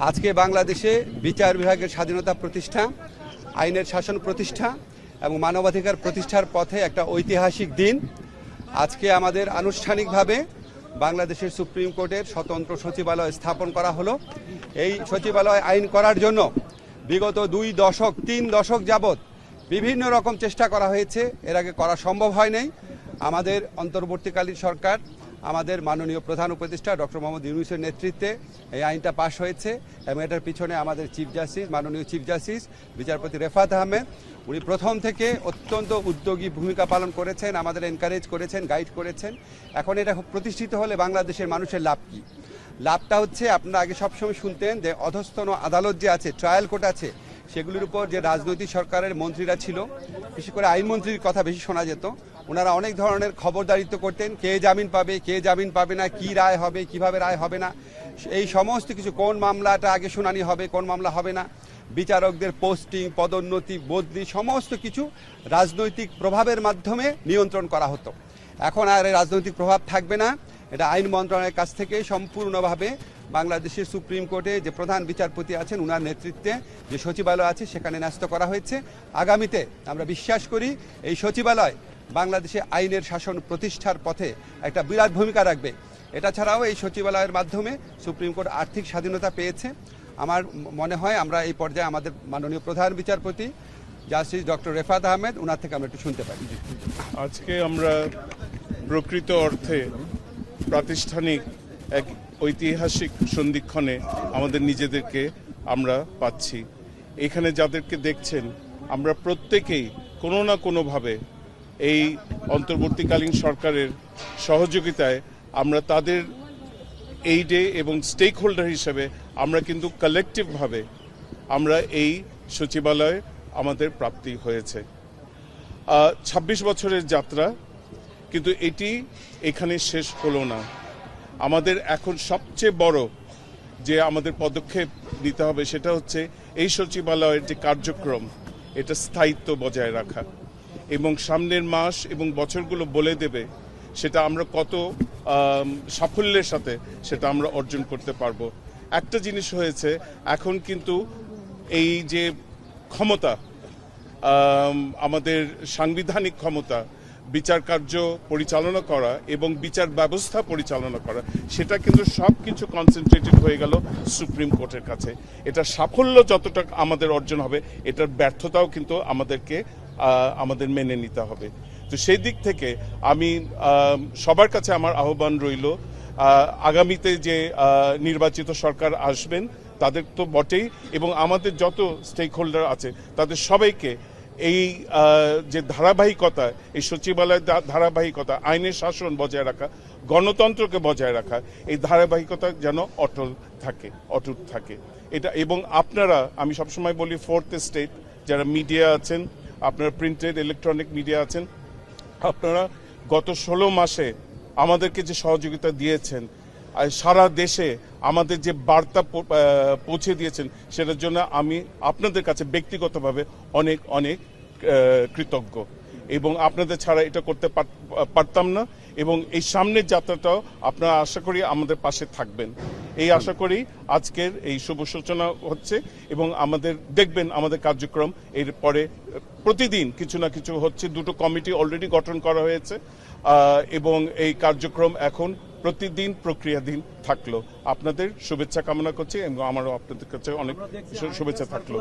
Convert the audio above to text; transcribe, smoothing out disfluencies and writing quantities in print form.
আজকে বাংলাদেশে বিচার বিভাগের স্বাধীনতা প্রতিষ্ঠা, আইনের শাসন প্রতিষ্ঠা এবং মানবাধিকার প্রতিষ্ঠার পথে একটা ঐতিহাসিক দিন। আজকে আমাদের আনুষ্ঠানিকভাবে বাংলাদেশের সুপ্রিম কোর্টের স্বতন্ত্র সচিবালয় স্থাপন করা হলো। এই সচিবালয় আইন করার জন্য বিগত 3 দশক যাবৎ বিভিন্ন রকম চেষ্টা করা হয়েছে, এর আগে করা সম্ভব হয় নাই। আমাদের অন্তর্বর্তীকালীন সরকার, আমাদের মাননীয় প্রধান উপদেষ্টা ডক্টর মোহাম্মদ ইউনূসের নেতৃত্বে এই আইনটা পাশ হয়েছে এবং এটার পিছনে আমাদের চিফ জাস্টিস, মাননীয় চিফ জাস্টিস বিচারপতি রেফাত আহমেদ, উনি প্রথম থেকে অত্যন্ত উদ্যোগী ভূমিকা পালন করেছেন, আমাদের এনকারেজ করেছেন, গাইড করেছেন। এখন এটা প্রতিষ্ঠিত হলে বাংলাদেশের মানুষের লাভ কী? লাভটা হচ্ছে, আপনারা আগে সবসময় শুনতেন যে অধস্তন আদালত যে আছে, ট্রায়াল কোর্ট আছে, সেগুলির উপর যে রাজনৈতিক সরকারের মন্ত্রীরা ছিল, বিশেষ করে আইনমন্ত্রীর কথা বেশি শোনা যেত। ওনারা অনেক ধরনের খবরদারিত্ব করতেন, কে জামিন পাবে, কে জামিন পাবে না, কি রায় হবে, কিভাবে রায় হবে না, এই সমস্ত কিছু, কোন মামলাটা আগে শুনানি হবে, কোন মামলা হবে না, বিচারকদের পোস্টিং, পদোন্নতি, বদলি, সমস্ত কিছু রাজনৈতিক প্রভাবের মাধ্যমে নিয়ন্ত্রণ করা হতো। এখন আর রাজনৈতিক প্রভাব থাকবে না। এটা আইন মন্ত্রণালয়ের কাছ থেকে সম্পূর্ণভাবে বাংলাদেশের সুপ্রিম কোর্টে যে প্রধান বিচারপতি আছেন, ওনার নেতৃত্বে যে সচিবালয় আছে সেখানে ন্যস্ত করা হয়েছে। আগামীতে আমরা বিশ্বাস করি এই সচিবালয় বাংলাদেশে আইনের শাসন প্রতিষ্ঠার পথে একটা বিরাট ভূমিকা রাখবে। এটা ছাড়াও এই সচিবালয়ের মাধ্যমে সুপ্রিম কোর্ট আর্থিক স্বাধীনতা পেয়েছে। আমার মনে হয় আমরা এই পর্যায়ে আমাদের মাননীয় প্রধান বিচারপতি জাস্টিস ডক্টর রেফাত আহমেদ, ওনার থেকে আমরা একটু শুনতে পারি। আজকে আমরা প্রকৃত অর্থে প্রাতিষ্ঠানিক এক ঐতিহাসিক সন্ধিক্ষণে আমাদের নিজেদেরকে আমরা পাচ্ছি। এখানে যাদেরকে দেখছেন, আমরা প্রত্যেকেই কোনো না কোনোভাবে এই অন্তর্বর্তীকালীন সরকারের সহযোগিতায় আমরা তাদের এইডে এবং স্টেক হোল্ডার হিসেবে আমরা কিন্তু কালেকটিভভাবে আমরা এই সচিবালয়ে আমাদের প্রাপ্তি হয়েছে। ২৬ বছরের যাত্রা, কিন্তু এটি এখানে শেষ হলো না। আমাদের এখন সবচেয়ে বড় যে আমাদের পদক্ষেপ নিতে হবে সেটা হচ্ছে এই সচিবালয়ের যে কার্যক্রম, এটা স্থায়িত্ব বজায় রাখা এবং সামনের মাস এবং বছরগুলো বলে দেবে সেটা আমরা কত সাফল্যের সাথে সেটা আমরা অর্জন করতে পারবো। একটা জিনিস হয়েছে, এখন কিন্তু এই যে ক্ষমতা, আমাদের সাংবিধানিক ক্ষমতা, বিচার কার্য পরিচালনা করা এবং বিচার ব্যবস্থা পরিচালনা করা, সেটা কিন্তু সব কিছু কনসেন্ট্রেটেড হয়ে গেল সুপ্রিম কোর্টের কাছে। এটা সাফল্য যতটা আমাদের অর্জন হবে, এটার ব্যর্থতাও কিন্তু আমাদের মেনে নিতে হবে। তো সেই দিক থেকে আমি সবার কাছে আমার আহ্বান রইল, আগামীতে যে নির্বাচিত সরকার আসবেন তাদের তো বটেই, এবং আমাদের যত স্টেক হোল্ডার আছে তাদের সবাইকে এই যে ধারাবাহিকতা, এই সচিবালয়ের ধারাবাহিকতা, আইনের শাসন বজায় রাখা, গণতন্ত্রকে বজায় রাখা, এই ধারাবাহিকতা যেন অটুট থাকে এটা। এবং আপনারা, আমি সবসময় বলি, ফোর্থ স্টেট যারা মিডিয়া আছেন, আপনারা প্রিন্টেড ইলেকট্রনিক মিডিয়া আছেন, আপনারা গত 16 মাসে আমাদেরকে যে সহযোগিতা দিয়েছেন, সারা দেশে আমাদের যে বার্তা পৌঁছে দিয়েছেন, সেটার জন্য আমি আপনাদের কাছে ব্যক্তিগতভাবে অনেক অনেক কৃতজ্ঞ। এবং আপনাদের ছাড়া এটা করতে পারতাম না। এবং এই সামনের যাত্রাটাও আপনারা আশা করি আমাদের পাশে থাকবেন, এই আশা করি আজকের এই শুভ সূচনা হচ্ছে। এবং আমাদের দেখবেন আমাদের কার্যক্রম এরপরে প্রতিদিন কিছু না কিছু হচ্ছে। 2টো কমিটি অলরেডি গঠন করা হয়েছে এবং এই কার্যক্রম এখন প্রতিদিন প্রক্রিয়াধীন থাকলো। আপনাদের শুভেচ্ছা কামনা করছি এবং আমারও আপনাদের কাছে অনেক শুভেচ্ছা থাকলো।